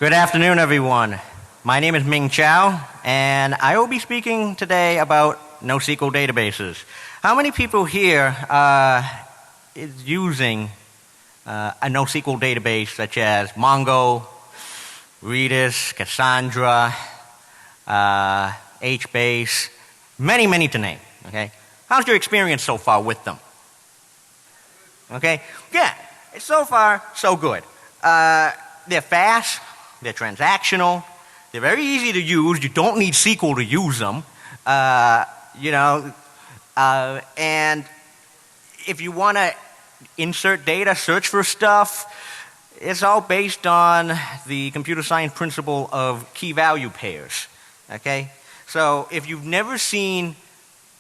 Good afternoon, everyone. My name is Ming Chow, and I will be speaking today about NoSQL databases. How many people here is using a NoSQL database such as Mongo, Redis, Cassandra, HBase, many to name, okay? How's your experience so far with them? Okay? Yeah, so far, so good. They're fast, they're transactional, they're very easy to use. You don't need SQL to use them, and if you want to insert data, search for stuff, it's all based on the computer science principle of key value pairs, okay? So if you've never seen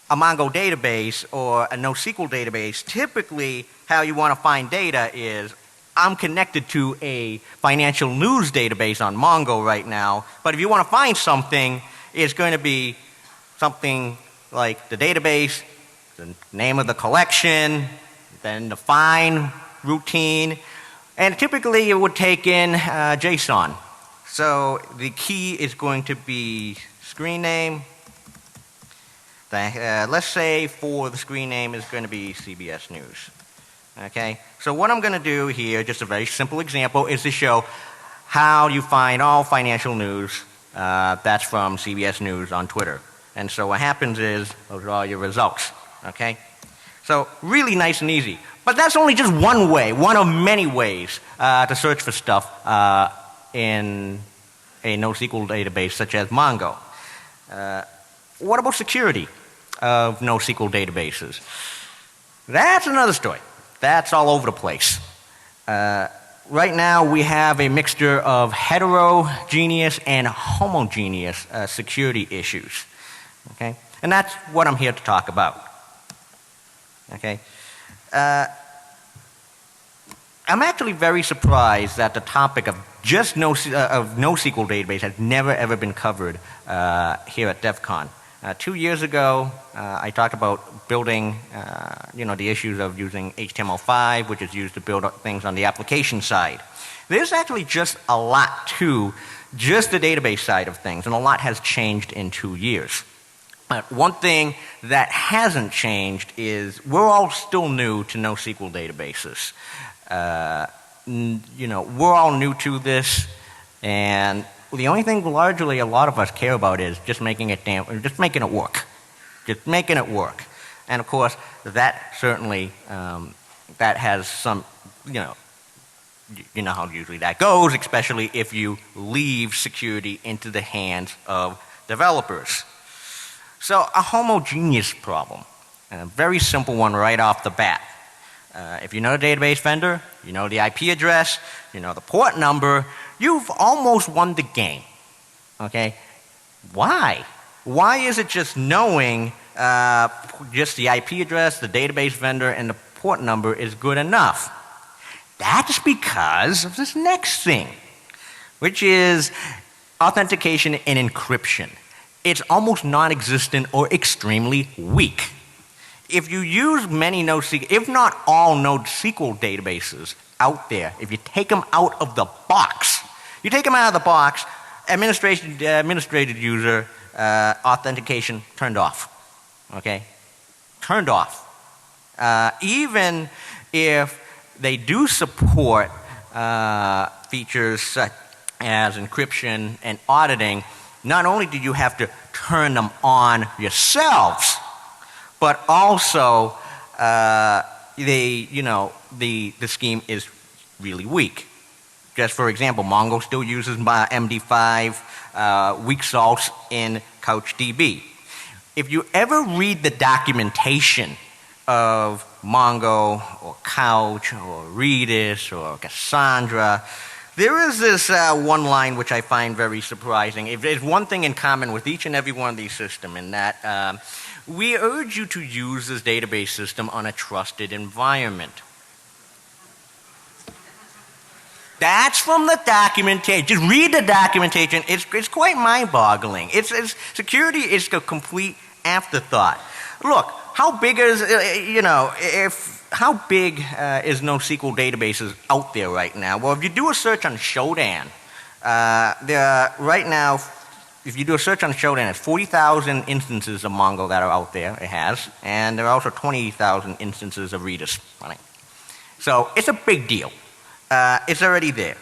a Mongo database or a NoSQL database, typically how you want to find data is, I'm connected to a financial news database on Mongo right now, but if you want to find something, it's going to be something like the database, the name of the collection, then the find routine, and typically it would take in JSON. So the key is going to be screen name. Let's say for the screen name is going to be CBS News. Okay, so what I'm going to do here, just a very simple example, is to show how you find all financial news that's from CBS News on Twitter. And so what happens is, those are all your results. Okay, so really nice and easy. But that's only just one way, one of many ways to search for stuff in a NoSQL database such as Mongo. What about security of NoSQL databases? That's another story. That's all over the place. Right now we have a mixture of heterogeneous and homogeneous security issues. Okay? And that's what I'm here to talk about. Okay? I'm actually very surprised that the topic of just NoSQL database has never ever been covered here at DEFCON. 2 years ago, I talked about building, the issues of using HTML5, which is used to build things on the application side. There's actually just a lot to just the database side of things, and a lot has changed in 2 years. But one thing that hasn't changed is we're all still new to NoSQL databases. We're all new to this, and the only thing largely a lot of us care about is just making it work. Just making it work. And of course, that certainly, that has some, you know how usually that goes, especially if you leave security into the hands of developers. So a homogeneous problem, and a very simple one right off the bat. If you know the database vendor, you know the IP address, you know the port number, you've almost won the game. Okay? Why? Why is it just knowing just the IP address, the database vendor, and the port number is good enough? That's because of this next thing, which is authentication and encryption. It's almost non-existent or extremely weak. If you use many NoSQL, if not all NoSQL databases out there, if you take them out of the box, administrated user authentication turned off. Okay? Turned off. Even if they do support features such as encryption and auditing, not only do you have to turn them on yourselves, but also the scheme is really weak. Just for example, Mongo still uses MD5 weak salts in CouchDB. If you ever read the documentation of Mongo or Couch or Redis or Cassandra, there is this one line which I find very surprising. If there's one thing in common with each and every one of these systems, in that we urge you to use this database system on a trusted environment. That's from the documentation. Just read the documentation. It's quite mind-boggling. Security is a complete afterthought. Look, how big is NoSQL databases out there right now? Well, if you do a search on Shodan, There are, right now, if you do a search on Shodan, it's 40,000 instances of Mongo that are out there, it has, and there are also 20,000 instances of Redis running. So it's a big deal. It's already there.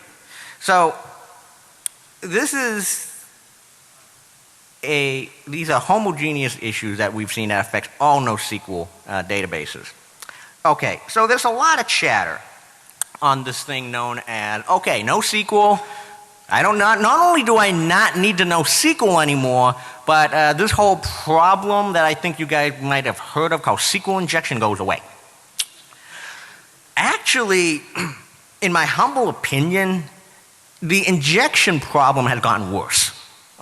So these are homogeneous issues that we've seen that affect all NoSQL databases. Okay, so there's a lot of chatter on this thing known as, okay, NoSQL, not only do I not need to know SQL anymore, but this whole problem that I think you guys might have heard of called SQL injection goes away. Actually, in my humble opinion, the injection problem has gotten worse.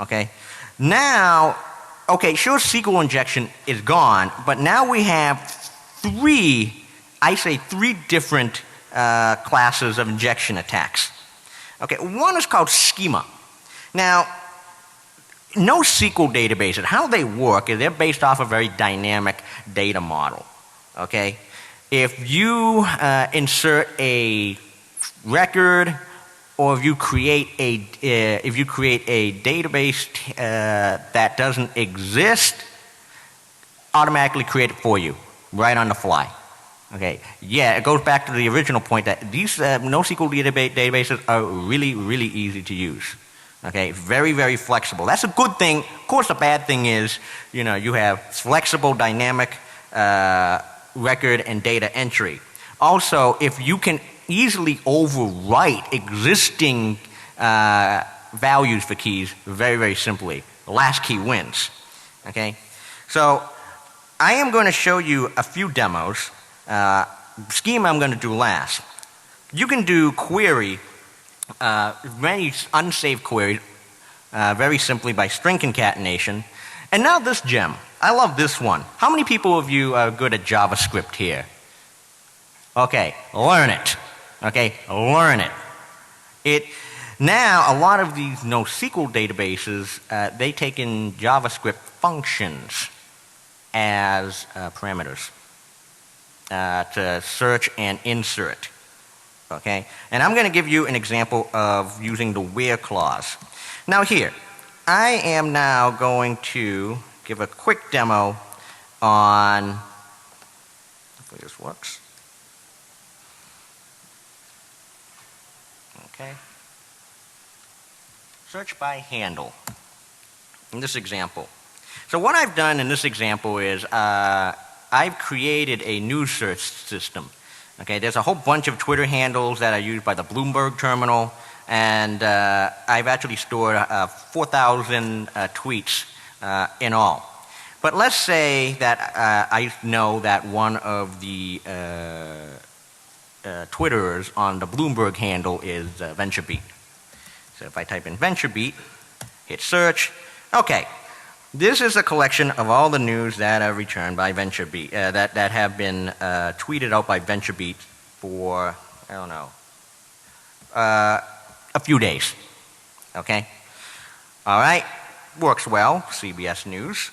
Okay? Now, okay, sure, SQL injection is gone, but now we have three different classes of injection attacks. Okay, one is called schema. Now, NoSQL databases, how they work is they're based off a very dynamic data model. Okay, if you insert a record, or if you create a database that doesn't exist, automatically create it for you, right on the fly. Okay, yeah, it goes back to the original point that these NoSQL databases are really, really easy to use. Okay, very, very flexible. That's a good thing. Of course, the bad thing is, you know, you have flexible, dynamic record and data entry. Also, if you can easily overwrite existing values for keys very, very simply, the last key wins. Okay, so I am going to show you a few demos. Schema I'm going to do last. You can do query, many unsaved queries, very simply by string concatenation. And now this gem. I love this one. How many people of you are good at JavaScript here? Okay, learn it. Okay, learn it. Now, a lot of these NoSQL databases, they take in JavaScript functions as parameters. To search and insert. Okay? And I'm going to give you an example of using the where clause. Now here, I am now going to give a quick demo on, hopefully this works. Okay. Search by handle in this example. So what I've done in this example is I've created a news search system. Okay, there's a whole bunch of Twitter handles that are used by the Bloomberg terminal, and I've actually stored 4,000 tweets in all. But let's say that I know that one of the Twitterers on the Bloomberg handle is VentureBeat. So if I type in VentureBeat, hit search, okay. This is a collection of all the news that are returned by VentureBeat, that have been tweeted out by VentureBeat for, I don't know, a few days. Okay? All right? Works well, CBS News.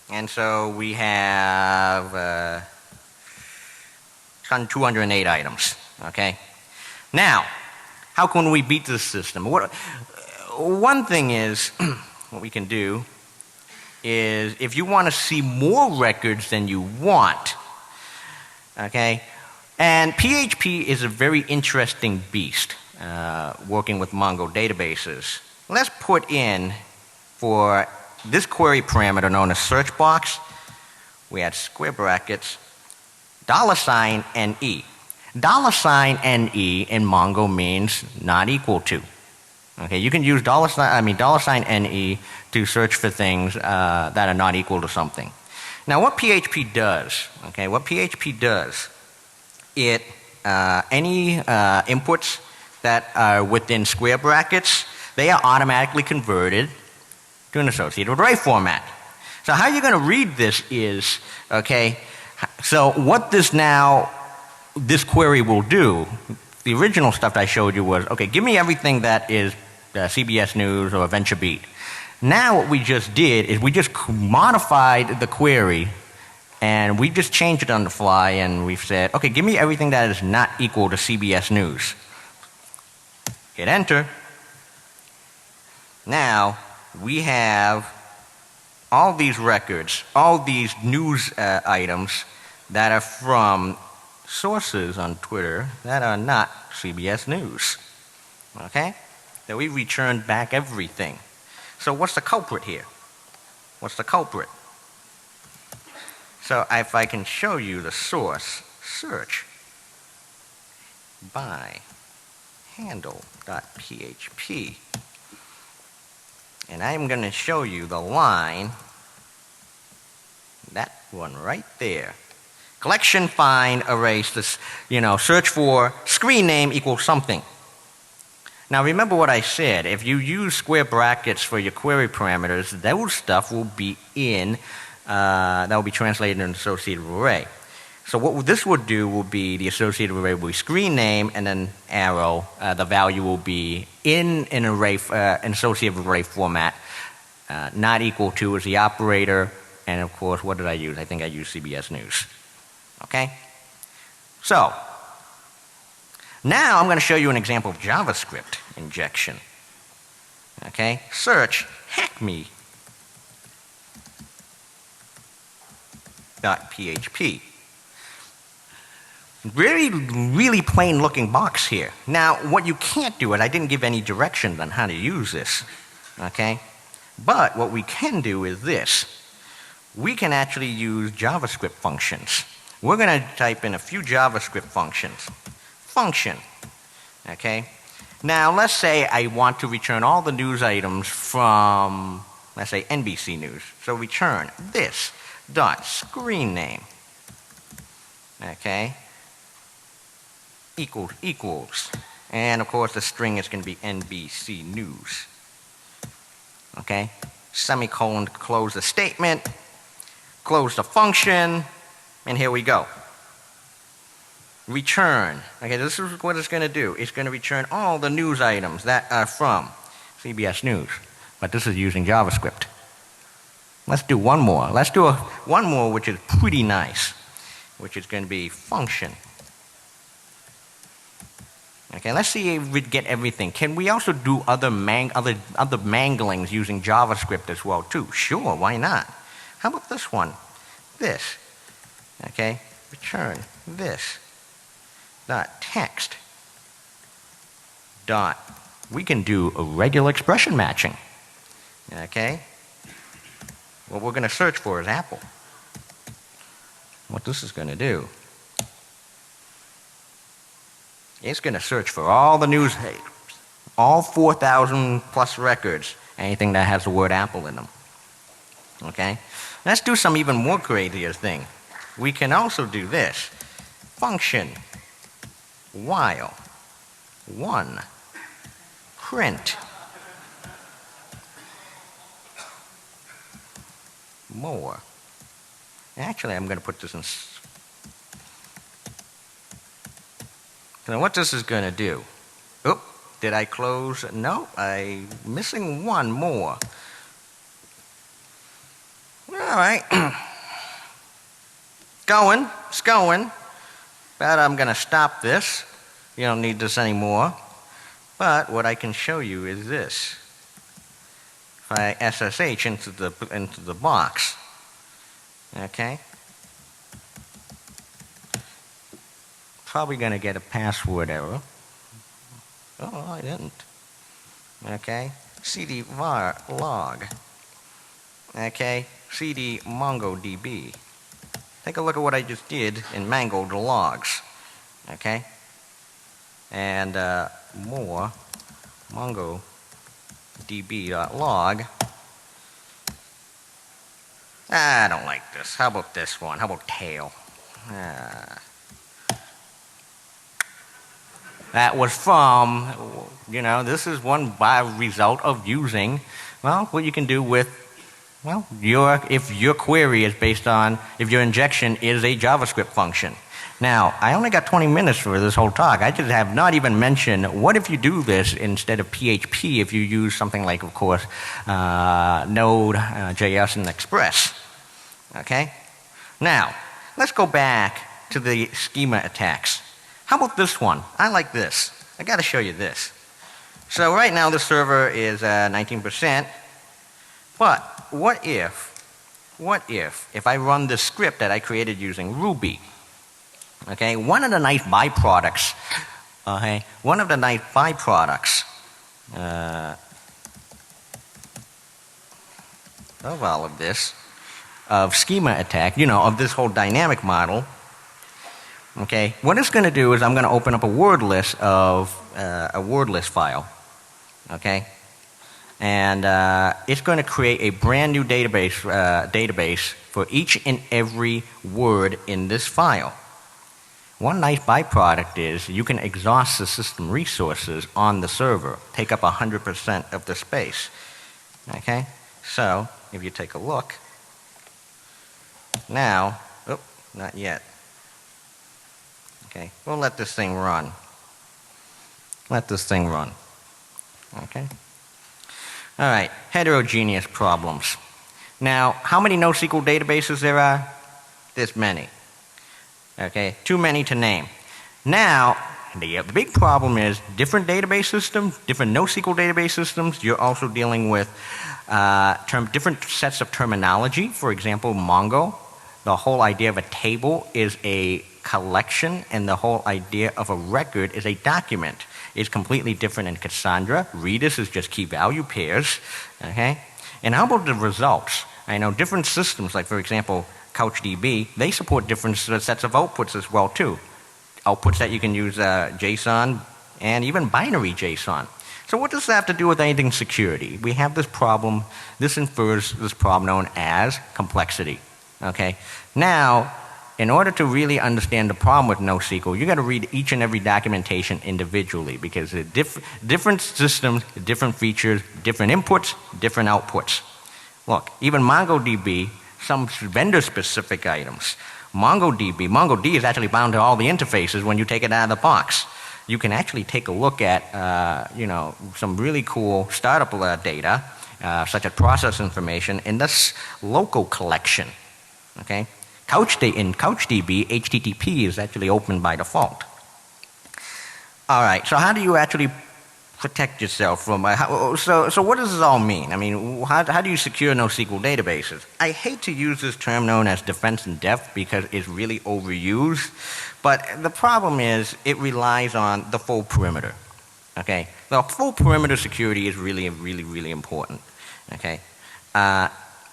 And so we have 208 items. Okay? Now, how can we beat this system? One thing is, what we can do is, if you want to see more records than you want, okay, and PHP is a very interesting beast, working with Mongo databases. Let's put in, for this query parameter known as search box, we add square brackets, $NE. $NE in Mongo means not equal to. Okay, you can use $NE to search for things that are not equal to something. Now, what PHP does, okay, it any inputs that are within square brackets, they are automatically converted to an associated array format. So how you're going to read this is, okay, so what this query will do, the original stuff that I showed you was, okay, give me everything that is CBS News or VentureBeat. Now what we just did is we just modified the query And we just changed it on the fly, and we've said, okay, give me everything that is not equal to CBS News. Hit enter. Now, we have all these records, all these news items that are from sources on Twitter that are not CBS News. Okay? So we returned back everything. So what's the culprit here? What's the culprit? So if I can show you the source, search by handle.php. And I'm going to show you the line, that one right there. Collection, find, erase, this, search for screen name equals something. Now remember what I said, if you use square brackets for your query parameters, those stuff will be in, that will be translated in an associative array. So what this would do will be the associative array will be screen name and then arrow, the value will be in an array, an associative array format, not equal to is the operator, and of course what did I use? I think I used CBS News. Okay? So, now I'm going to show you an example of JavaScript injection. Okay? Search hackme.php. Really plain looking box here. Now, what you can't do is, I didn't give any directions on how to use this. Okay? But what we can do is this. We can actually use JavaScript functions. We're going to type in a few JavaScript functions. Function. Okay? Now, let's say I want to return all the news items from, let's say, NBC News. So return this dot screen name. Okay? Equals. And of course the string is going to be NBC News. Okay? Semicolon to close the statement. Close the function. And here we go. Return. Okay, this is what it's going to do. It's going to return all the news items that are from CBS News. But this is using JavaScript. Let's do one more. Let's do one more which is pretty nice, which is going to be function. Okay, let's see if we get everything. Can we also do other manglings using JavaScript as well too? Sure, why not? How about this one? This. Okay, return this. Dot text. Dot. We can do a regular expression matching. Okay? What we're going to search for is Apple. What this is going to do, it's going to search for all the news, all 4,000 plus records, anything that has the word Apple in them. Okay? Let's do some even more crazier thing. We can also do this. Function while one print more. Actually, I'm going to put this in. Now, what this is going to do? Oh, did I close? No, I'm missing one more. All right. It's going. But I'm going to stop this. You don't need this anymore. But what I can show you is this. If I SSH into the box, okay? Probably going to get a password error. Oh, I didn't. Okay? cd var log. Okay? cd mongodb. Take a look at what I just did and mangled the logs. Okay? And more mongodb.log. I don't like this. How about this one? How about tail? That was from, this is one by result of using, what you can do with, if your query is based on, if your injection is a JavaScript function. Now, I only got 20 minutes for this whole talk. I just have not even mentioned what if you do this instead of PHP if you use something like, of course, Node, JS, and Express. Okay? Now, let's go back to the schema attacks. How about this one? I like this. I got to show you this. So right now the server is 19%, but what if I run this script that I created using Ruby? Okay, one of the nice byproducts of all of this, of schema attack, of this whole dynamic model, okay, what it's going to do is I'm going to open up a word list file, okay, and it's going to create a brand new database for each and every word in this file. One nice byproduct is you can exhaust the system resources on the server, take up 100% of the space. Okay? So, if you take a look, now, not yet. Okay, we'll let this thing run. Let this thing run. Okay? All right, heterogeneous problems. Now, how many NoSQL databases there are? This many. Okay, too many to name. Now, the big problem is different database systems, different NoSQL database systems. You're also dealing with different sets of terminology. For example, Mongo, the whole idea of a table is a collection, and the whole idea of a record is a document. It's completely different in Cassandra. Redis is just key value pairs. Okay, and how about the results? I know different systems, like for example, CouchDB, they support different sets of outputs as well too. Outputs that you can use JSON and even binary JSON. So what does that have to do with anything security? We have this problem, this infers this problem known as complexity. Okay? Now, in order to really understand the problem with NoSQL, you got to read each and every documentation individually, because different systems, different features, different inputs, different outputs. Look, even MongoDB, some vendor-specific items. MongoDB is actually bound to all the interfaces when you take it out of the box. You can actually take a look at, some really cool startup data, such as process information in this local collection. Okay, in CouchDB, HTTP is actually open by default. All right, so how do you actually protect yourself from so what does this all mean? I mean, how do you secure NoSQL databases? I hate to use this term known as defense in depth because it's really overused, but the problem is it relies on the full perimeter. Okay, the full perimeter security is really, really, really important. Okay,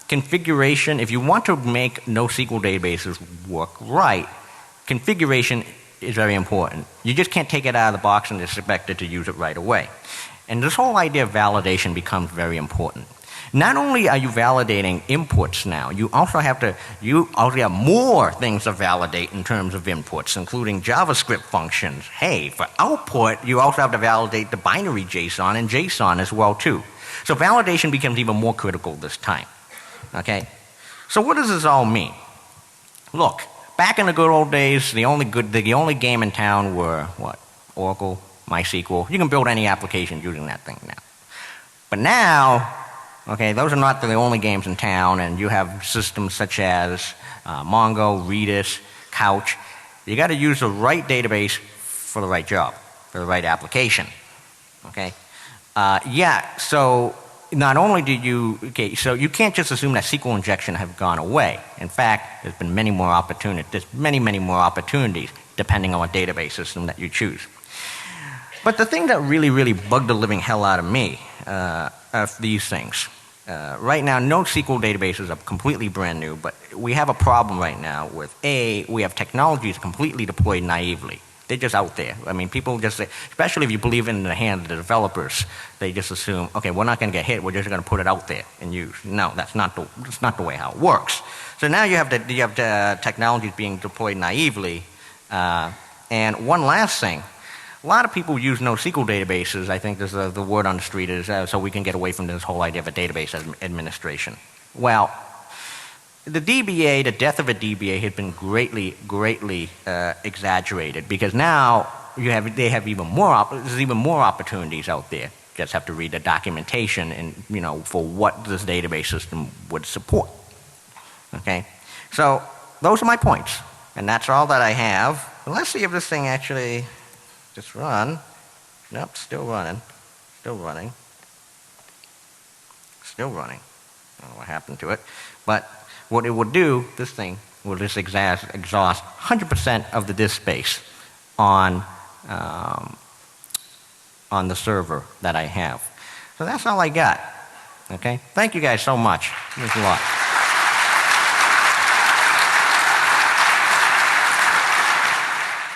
configuration. If you want to make NoSQL databases work right, configuration is very important. You just can't take it out of the box and expect it to use it right away. And this whole idea of validation becomes very important. Not only are you validating inputs now, you also have more things to validate in terms of inputs, including JavaScript functions. Hey, for output, you also have to validate the binary JSON and JSON as well too. So validation becomes even more critical this time. Okay? So what does this all mean? Look, back in the good old days, the only game in town were what? Oracle, MySQL. You can build any application using that thing now. But now, okay, those are not the only games in town, and you have systems such as Mongo, Redis, Couch. You got to use the right database for the right job, for the right application. Okay? So not only so you can't just assume that SQL injection have gone away. In fact, there's been many more opportunities. There's many, many more opportunities depending on what database system that you choose. But the thing that really, really bugged the living hell out of me are these things. Right now, NoSQL databases are completely brand new, but we have a problem right now with we have technologies completely deployed naively. They're just out there. I mean, people just say, especially if you believe in the hands of the developers, they just assume, okay, we're not going to get hit. We're just going to put it out there and use. No, that's not the way how it works. So now you have the technologies being deployed naively. And one last thing, a lot of people use NoSQL databases. I think the word on the street is so we can get away from this whole idea of a database administration. Well, the DBA, the death of a DBA has been greatly, greatly exaggerated, because now there's even more opportunities out there. Just have to read the documentation and for what this database system would support. Okay, so those are my points. And that's all that I have. And let's see if this thing actually just run. Nope, still running. Still running. Still running. I don't know what happened to it. But what it will do, this thing will just exhaust 100% of the disk space on the server that I have. So that's all I got. Okay? Thank you guys so much. Thanks a lot.